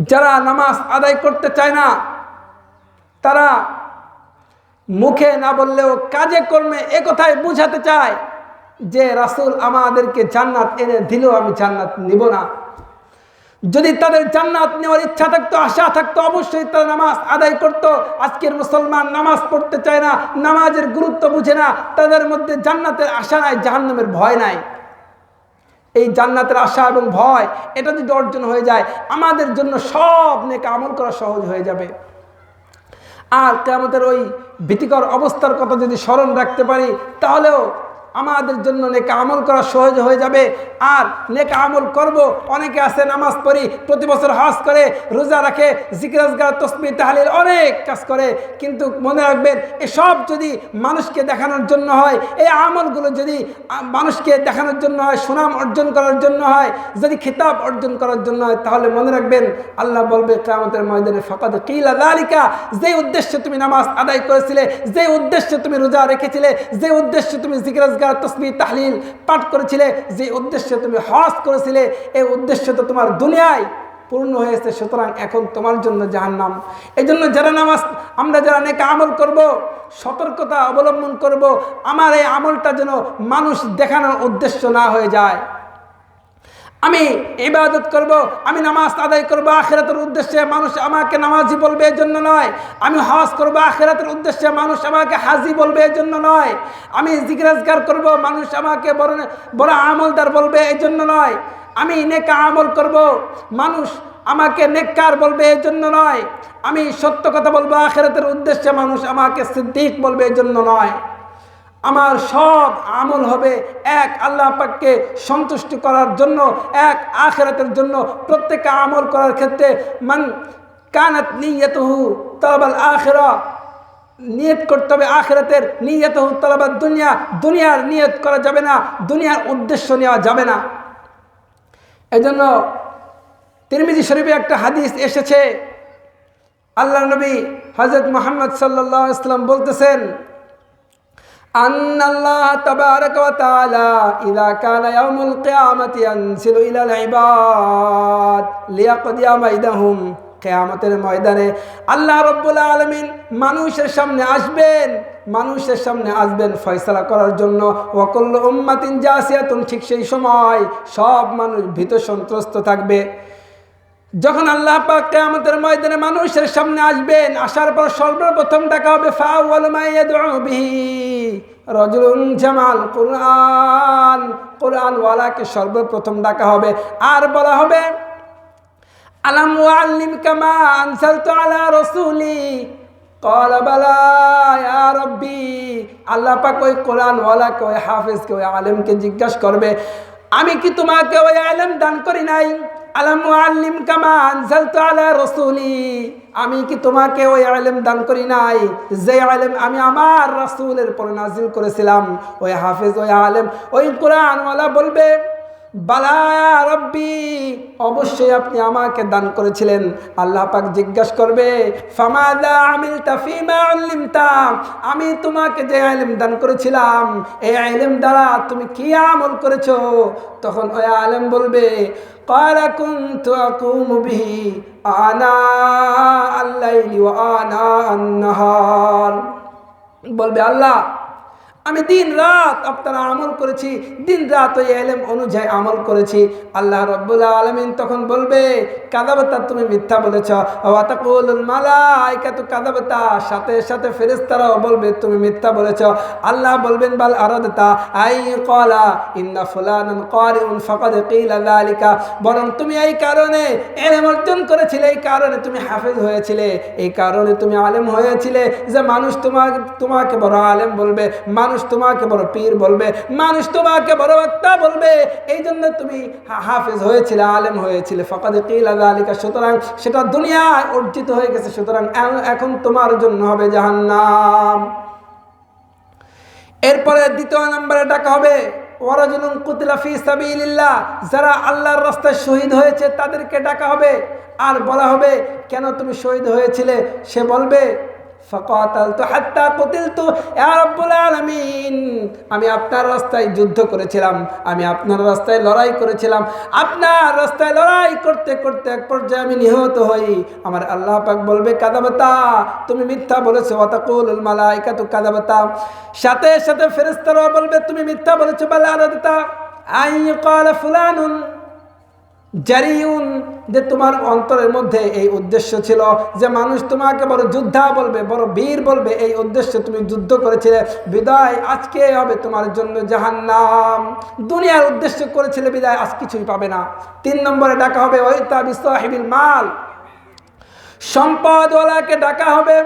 যারা নামাজ আদায় করতে চায় না, তারা মুখে না বললেও কাজে কর্মে একথাই বুঝাতে চায় যে রাসূল আমাদেরকে জান্নাত এনে দিলেও আমি জান্নাত নিব না। যদি তাদের জান্নাত নেওয়ার ইচ্ছা থাকতো, আশা থাকতো, অবশ্যই তারা নামাজ আদায় করত। আজকের মুসলমান নামাজ পড়তে চায় না, নামাজের গুরুত্ব বুঝে না, তাদের মধ্যে জান্নাতের আশা নাই, জাহান্নামের ভয় নাই। এই জান্নাতের আশা এবং ভয়, এটা যদি অর্জন হয়ে যায়, আমাদের জন্য সব নেক আমল করা সহজ হয়ে যাবে। আর কিয়ামতের ওই ভীতিকর অবস্থার কথা যদি স্মরণ রাখতে পারি, তাহলেও আমাদের জন্য নেক আমল করা সহজ হয়ে যাবে। আর নেক আমল করব, অনেকে আছে নামাজ পড়ি, প্রতি বছর হজ করে, রোজা রাখে, জিকির আজকার, তাসবিহ তাহলিল, অনেক কাজ করে, কিন্তু মনে রাখবেন এসব যদি মানুষকে দেখানোর জন্য হয়, এই আমলগুলো যদি মানুষকে দেখানোর জন্য হয়, সুনাম অর্জন করার জন্য হয়, যদি খিতাব অর্জন করার জন্য হয়, তাহলে মনে রাখবেন আল্লাহ বলবে কিয়ামতের ময়দানে, ফাকাদ কিলা যালিকা, যে উদ্দেশ্যে তুমি নামাজ আদায় করেছিলে, যে উদ্দেশ্যে তুমি রোজা রেখেছিলে, যে উদ্দেশ্যে তুমি জিকির তাসবিহ তাহলিল পাঠ করেছিলে, যে উদ্দেশ্যে তুমি হজ করেছিলে, এই উদ্দেশ্য তো তোমার দুনিয়ায় পূর্ণ হয়েছে, সুতরাং এখন তোমার জন্য জাহান্নাম। এই জন্য আমরা যারা নেক আমল করব, সতর্কতা অবলম্বন করব, আমার এই আমলটা যেন মানুষ দেখানোর উদ্দেশ্য না হয়ে যায়। আমি ইবাদত করব, আমি নামাজ আদায় করব আখিরাতের উদ্দেশ্যে, মানুষ আমাকে নামাজি বলবে এর জন্য নয়। আমি হজ করব আখিরাতের উদ্দেশ্যে, মানুষ আমাকে হাজি বলবে এর জন্য নয়। আমি জিকির আজকার করব, মানুষ আমাকে বড় আমলদার বলবে এর জন্য নয়। আমি নেক আমল করব, মানুষ আমাকে নেককার বলবে এর জন্য নয়। আমি সত্য কথা বলবো আখিরাতের উদ্দেশ্যে, মানুষ আমাকে সিদ্দিক বলবে এর জন্য নয়। আমার সব আমল হবে এক আল্লাহ পাককে সন্তুষ্ট করার জন্য, এক আখিরাতের জন্য। প্রত্যেক আমল করার ক্ষেত্রে মান কানাত নিয়তুহু তালাবাল আখিরাহ, নিয়ত করতে হবে আখিরাতের, নিয়তুহু তালাবাদ দুনিয়া, দুনিয়ার নিয়ত করা যাবে না, দুনিয়ার উদ্দেশ্য নেওয়া যাবে না। এজন্য তিরমিজি শরীফে একটা হাদিস এসেছে, আল্লাহ নবী হযরত মুহাম্মদ সাল্লাল্লাহু আলাইহি ওয়াসাল্লাম বলতেছেন, আন্নাল্লাহ তাবারাকা ওয়া তাআলা ইযা কানা ইয়াউমুল কিয়ামাতি ইয়ানসিলু ইলাল ইবাদ লিয়াকদিয়া মাইদাহুম, কিয়ামতের ময়দানে আল্লাহ রাব্বুল আলামিন মানুষের সামনে আসবেন ফয়সালা করার জন্য। ওয়া কুল্লু উম্মাতিন জাসিয়াতুন, ঠিক সেই সময় সব মানুষ ভীত সন্ত্রস্ত থাকবে। যখন আল্লাহ পাক কিয়ামতের ময়দানে মানুষের সামনে আসবেন, আসার পর সর্বপ্রথম ডাকা হবে ফাআওয়ালু মা ইয়াদউ বিহি রাজুলুন জামাল কুরআন, কুরআনওয়ালাকে সর্বপ্রথম ডাকা হবে, আর বলা হবে আলাম ওয়াল্লিমকা মা আনসালতু আলা রাসূলি ক্বালা বালা ইয়া রাব্বি। আল্লাহ পাক ওই কোরআনওয়ালাকে, ওই হাফেজকে, ওই আলেমকে জিজ্ঞাসা করবে, আমি কি তোমাকে ওই ইলম দান করি নাই? আলাম ওয়াল্লিমকা মা আনসালতু আলা রাসূলি, আমি কি তোমাকে ওই ইলম দান করি নাই যে ইলম আমি আমার রাসূলের পর নাজিল করেছিলাম? ওই হাফেজ, ওই আলেম, ওই কোরআনওয়ালা বলবে বালা রব্বি, অবশ্যই আপনি আমাকে দান করেছিলেন। আল্লাহ পাক জিজ্ঞাসা করবে ফামাযা আমিলতা ফীমা উল্লিমতা, আমি তোমাকে যে ইলম দান করেছিলাম এই ইলম দ্বারা তুমি কি আমল করেছো? তখন ওই আলেম বলবে ক্বালা কুনতু আকুমু বিহি আনা আল-লাইলি ওয়া আনা আন-নাহার, বলবে আল্লাহ আমি দিন রাত আপনারা আমল করেছি, দিন রাত ওই ইলম অনুযায়ী আমল করেছি। আল্লাহ রাব্বুল আলামিন তখন বলবে কাযাবাতা, তুমি মিথ্যা বলেছ। ওয়া তাকুলুল মালাইকাতু কাযাবাতা, সাথে সাথে ফেরেশতারাও বলবে তুমি মিথ্যা বলেছ। আল্লাহ বলবেন বাল আরাদতা আই ক্বালা ইন্না ফুলানান কারিউন ফাকাদ কিলা যালিকা, বরং তুমি এই কারণে ইলম অর্জন করেছিলে, এই কারণে তুমি হাফেজ হয়েছিলে, এই কারণে তুমি আলেম হয়েছিলে যে মানুষ তোমাকে বড় আলেম বলবে, মানুষ তোমাকে বড় পীর বলবে, মানুষ তোমাকে বড় বক্তা বলবে, এই জন্য তুমি হাফেজ হয়েছিলে, আলেম হয়েছিলে। ফাকাদ কিলা যালিকা, সুতরাং সেটা দুনিয়ায় অর্জিত হয়ে গেছে, সুতরাং এখন তোমার জন্য হবে জাহান্নাম। এরপরে দ্বিতীয় নম্বরে ডাকা হবে ওয়ারাজুলুন কুতিলা ফি সাবিলিল্লাহ, যারা আল্লাহর রাস্তায় শহীদ হয়েছে তাদেরকে ডাকা হবে। আর বলা হবে কেন তুমি শহীদ হয়েছিলে? সে বলবে ফাকাতালতু হাত্তা কুতিলতু, ইয়া রাব্বুল আলামিন আমি আপনার রাস্তায় যুদ্ধ করেছিলাম, আমি আপনার রাস্তায় লড়াই করেছিলাম, আপনার রাস্তায় লড়াই করতে করতে এক পর্যায়ে আমি নিহত হই। আমার আল্লাহ পাক বলবে কাযাবাতা, তুমি মিথ্যা বলেছো। ওয়া তাকুলুল মালাইকাতু কাযাবাতা, সাথে সাথে ফেরেশতারা বলবে তুমি মিথ্যা বলেছো। বাল আরাদতা আই ক্বালা ফুলানুন জারিউন, যে তোমার অন্তরের মধ্যে এই উদ্দেশ্য ছিল যে মানুষ তোমাকে বড় যোদ্ধা বলবে, বড় বীর বলবে, এই উদ্দেশ্যে তুমি যুদ্ধ করেছিলে, বিদায় আজকে হবে তোমার জন্য জাহান্নাম। দুনিয়ার উদ্দেশ্য করেছিলে বিদায় আজ কিছুই পাবে না। 3 নম্বরে ডাকা হবে ওয়াইতা বিসাহিবিল মাল, সম্পদওয়ালাকে ডাকা হবে।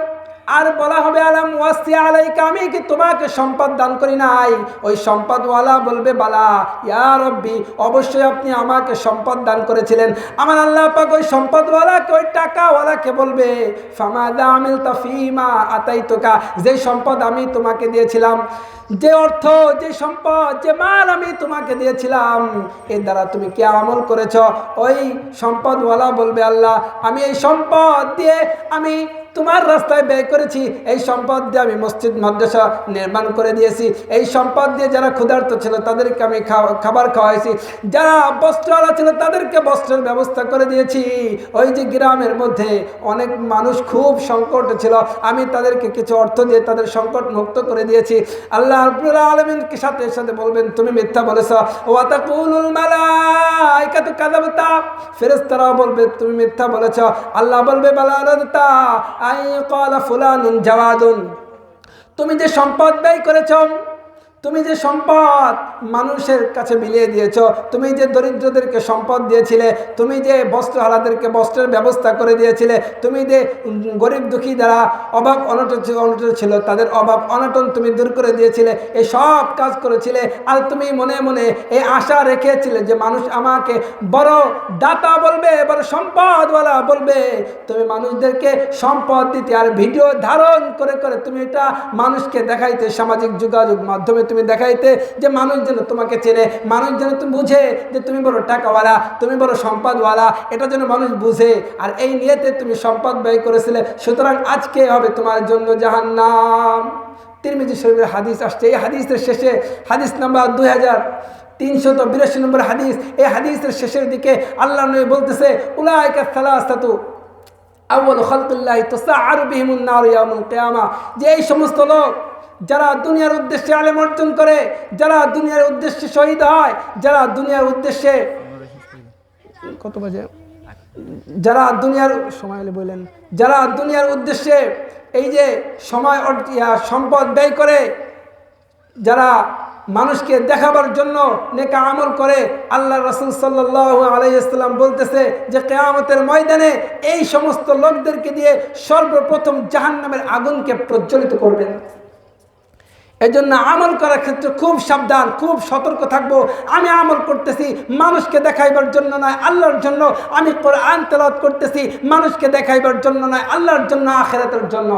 আর বলা হবে আলাম ওয়াসি আলাইকা, আমি কি তোমাকে সম্পদ দান করি নাই? ওই সম্পদওয়ালা বলবে বালা ইয়া রব্বি, অবশ্যই আপনি আমাকে সম্পদ দান করেছিলেন। আমার আল্লাহ পাক ওই সম্পদওয়ালাকে, ওই টাকাওয়ালাকে বলবে ফামাযা আমিলতা ফীমা আতাইতুকা, যে সম্পদ আমি তোমাকে দিয়েছিলাম, যে অর্থ, যে সম্পদ, যে মাল আমি তোমাকে দিয়েছিলাম, এর দ্বারা তুমি কি আমল করেছ? ওই সম্পদওয়ালা বলবে আল্লাহ আমি এই সম্পদ দিয়ে আমি তোমার রাস্তায় ব্যয় করেছি, এই সম্পদ দিয়ে আমি মসজিদ মাদ্রাসা নির্মাণ করে দিয়েছি, এই সম্পদ দিয়ে যারা ক্ষুধার্ত ছিল তাদেরকে আমি খাবার খাওয়াইছি, যারা বস্ত্রওয়ালা ছিল তাদেরকে বস্ত্রের ব্যবস্থা করে দিয়েছি, ওই যে গ্রামের মধ্যে অনেক মানুষ খুব সংকট ছিল আমি তাদেরকে কিছু অর্থ দিয়ে তাদের সংকট মুক্ত করে দিয়েছি। আল্লাহ রাব্বুল আলামিন কি সাথে সাথে বলবেন তুমি মিথ্যা বলেছ। ওয়া তাকুলুল মালাইকাতু কাযাবাতা, ফেরেশতারা বলবে তুমি মিথ্যা বলেছ। আল্লাহ বলবে বালা রাদতা আই ক্বালা ফুলানুন জাওয়াদুন, তুমি যে সম্পদ ব্যয় করেছ, তুমি যে সম্পদ মানুষের কাছে বিলিয়ে দিয়েছ, তুমি যে দরিদ্রদেরকে সম্পদ দিয়েছিলে, তুমি যে বস্ত্রহারাদেরকে বস্ত্রের ব্যবস্থা করে দিয়েছিলে, তুমি যে গরিব দুঃখী যারা অভাব অনটন ছিল তাদের অভাব অনটন তুমি দূর করে দিয়েছিলে, এই সব কাজ করেছিলে। আর তুমি মনে মনে এই আশা রেখেছিলে যে মানুষ আমাকে বড় দাতা বলবে, বড় সম্পদওয়ালা বলবে। তুমি মানুষদেরকে সম্পদ দিতে আর ভিডিও ধারণ করে করে তুমি এটা মানুষকে দেখাইতে, সামাজিক যোগাযোগ মাধ্যমে তুমি দেখাইতে যে মানুষ যেন তোমাকে চেনে, মানুষ যেন তুমি বুঝে যে তুমি বড় টাকাওয়ালা, তুমি বড় সম্পদওয়ালা, এটা যেন মানুষ বুঝে। আর এই নিয়তে তুমি সম্পদ ব্যয় করেছিলে, সুতরাং আজকে হবে তোমার জন্য জাহান্নাম। তিরমিজি শরীফের হাদিস আসছে, এই হাদিসের শেষে হাদিস নাম্বার 2382 নম্বর হাদিস, এই হাদিসের শেষের দিকে আল্লাহ নবী বলতেছে উলাইকা সালাসাতু আউয়ালু খালকিল্লাহি তুসাআরু বিহিমুন নার ইয়াউমুল কিয়ামা, যে এই সমস্ত লোক যারা দুনিয়ার উদ্দেশ্যে আলেম অর্জন করে, যারা দুনিয়ার উদ্দেশ্যে শহীদ হয়, যারা দুনিয়ার উদ্দেশ্যে কত বাজে, যারা দুনিয়ার সময় হলে বললেন, যারা দুনিয়ার উদ্দেশ্যে এই যে সময় সম্পদ ব্যয় করে, যারা মানুষকে দেখাবার জন্য নেকা আমল করে, আল্লাহ রাসূল সাল্লাল্লাহু আলাইহি ওয়াসাল্লাম বলতেছে যে কিয়ামতের ময়দানে এই সমস্ত লোকদেরকে দিয়ে সর্বপ্রথম জাহান্নামের আগুনকে প্রজ্বলিত করবেন। এজন্য আমল করার ক্ষেত্রে খুব সাবধান, খুব সতর্ক থাকবো। আমি আমল করতেছি মানুষকে দেখাইবার জন্য নয়, আল্লাহর জন্য। আমি কোরআন তেলাওয়াত করতেছি মানুষকে দেখাইবার জন্য নয়, আল্লাহর জন্য, আখিরাতের জন্য।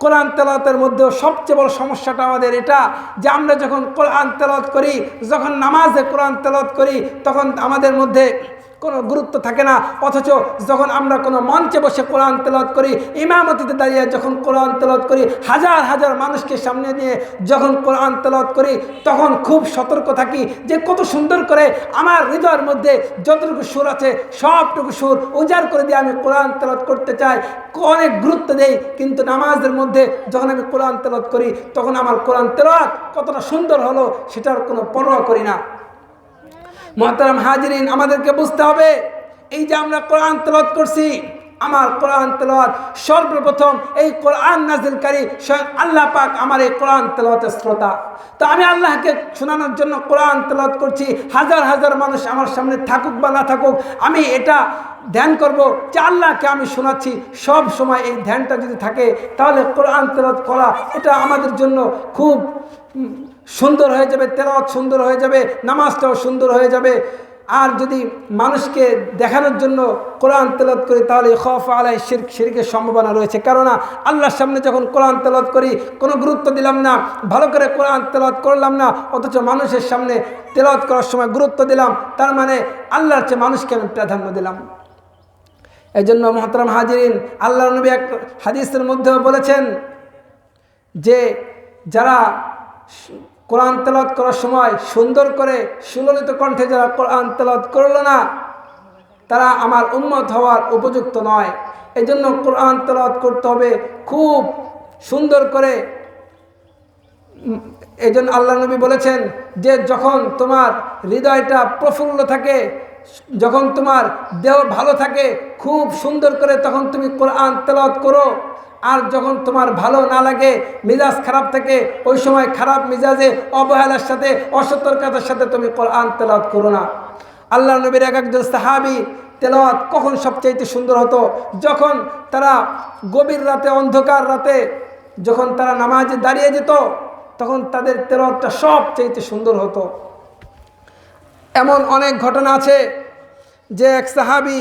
কোরআন তেলাওয়াতের মধ্যেও সবচেয়ে বড় সমস্যাটা আমাদের এটা যে আমরা যখন কোরআন তেলাওয়াত করি, যখন নামাজে কোরআন তেলাওয়াত করি, তখন আমাদের মধ্যে কোনো গুরুত্ব থাকে না। অথচ যখন আমরা কোনো মঞ্চে বসে কোরআন তেলাওয়াত করি, ইমামতিতে দাঁড়িয়ে যখন কোরআন তেলাওয়াত করি, হাজার হাজার মানুষকে সামনে নিয়ে যখন কোরআন তেলাওয়াত করি, তখন খুব সতর্ক থাকি যে কত সুন্দর করে আমার হৃদয়ের মধ্যে যতটুকু সুর আছে সবটুকু সুর উজাড় করে দিয়ে আমি কোরআন তেলাওয়াত করতে চাই, অনেক গুরুত্ব দেই। কিন্তু নামাজের মধ্যে যখন আমি কোরআন তেলাওয়াত করি, তখন আমার কোরআন তেলাওয়াত কতটা সুন্দর হলো সেটার কোনো পরোয়া করি না। মুহতারাম হাজিরিন, আমাদেরকে বুঝতে হবে এই যে আমরা কোরআন তেলাওয়াত করছি, আমার কোরআন তেলাওয়াত সর্বপ্রথম এই কোরআন নাযিলকারী স্বয়ং আল্লাহ পাক আমার এই কোরআন তেলাওয়াতের শ্রোতা। তো আমি আল্লাহকে শোনানোর জন্য কোরআন তেলাওয়াত করছি, হাজার হাজার মানুষ আমার সামনে থাকুক বা না থাকুক, আমি এটা ধ্যান করব যে আল্লাহকে আমি শোনাচ্ছি। সব সময় এই ধ্যানটা যদি থাকে তাহলে কোরআন তেলাওয়াত করা এটা আমাদের জন্য খুব সুন্দর হয়ে যাবে, তেলাওয়াত সুন্দর হয়ে যাবে, নামাজটাও সুন্দর হয়ে যাবে। আর যদি মানুষকে দেখানোর জন্য কোরআন তেলাওয়াত করি তাহলে খৌফ আলাই শিরকের সম্ভাবনা রয়েছে। কেননা আল্লাহর সামনে যখন কোরআন তেলাওয়াত করি কোনো গুরুত্ব দিলাম না, ভালো করে কোরআন তেলাওয়াত করলাম না, অথচ মানুষের সামনে তেলাওয়াত করার সময় গুরুত্ব দিলাম, তার মানে আল্লাহর চেয়ে মানুষকে আমি প্রাধান্য দিলাম। এই জন্য মুহতারাম হাজিরিন, আল্লাহর নবী এক হাদিসের মধ্যেও বলেছেন যে যারা কোরআন তেলাওয়াত করার সময় সুন্দর করে সুললিত কণ্ঠে যারা কোরআন তেলাওয়াত করলো না, তারা আমার উম্মত হওয়ার উপযুক্ত নয়। এই জন্য কোরআন তেলাওয়াত করতে হবে খুব সুন্দর করে। এই জন্য আল্লাহ নবী বলেছেন যে যখন তোমার হৃদয়টা প্রফুল্ল থাকে, যখন তোমার দেহ ভালো থাকে, খুব সুন্দর করে তখন তুমি কোরআন তেলাওয়াত করো। আর যখন তোমার ভালো না লাগে, মিজাজ খারাপ থাকে, ওই সময় খারাপ মিজাজে অবহেলার সাথে অসতর্কতার সাথে তুমি কোরআন তেলাওয়াত করো না। আল্লাহ নবীর একজন সাহাবী তেলাওয়াত কখন সবচাইতে সুন্দর হতো? যখন তারা গভীর রাতে, অন্ধকার রাতে যখন তারা নামাজে দাঁড়িয়ে যেত, তখন তাদের তেলাওয়াতটা সবচাইতে সুন্দর হতো। এমন অনেক ঘটনা আছে যে এক সাহাবী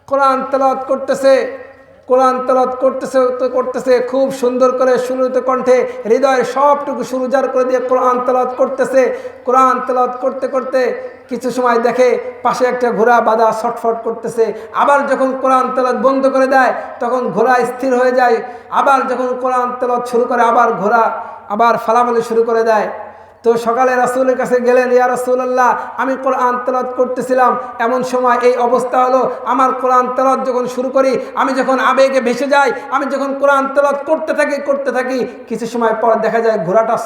কোরআন তেলাওয়াত করতেছে, কোরআন তেলাওয়াত করতেছে খুব সুন্দর করে সুললিত কণ্ঠে, হৃদয়ের সবটুকু সুর উজাড় করে দিয়ে কোরআন তেলাওয়াত করতেছে। কোরআন তেলাওয়াত করতে করতে কিছু সময় দেখে পাশে একটা ঘোড়া বাঁধা ছটফট করতেছে। আবার যখন কোরআন তেলাওয়াত বন্ধ করে দেয় তখন ঘোড়া স্থির হয়ে যায়। আবার যখন কোরআন তেলাওয়াত শুরু করে আবার ঘোড়া আবার ফালাফালি শুরু করে দেয়। তো সকালে রাসূলের কাছে গেলেন, ইয়া রাসূলুল্লাহ, আমি কোরআন তেলাওয়াত করতেছিলাম, এমন সময় এই অবস্থা হলো। আমার কোরআন তেলাওয়াত যখন শুরু করি, আমি যখন আবেগে ভেসে যাই, আমি যখন কোরআন তেলাওয়াত করতে থাকি কিছু সময় পর দেখা যায় ঘোড়াটা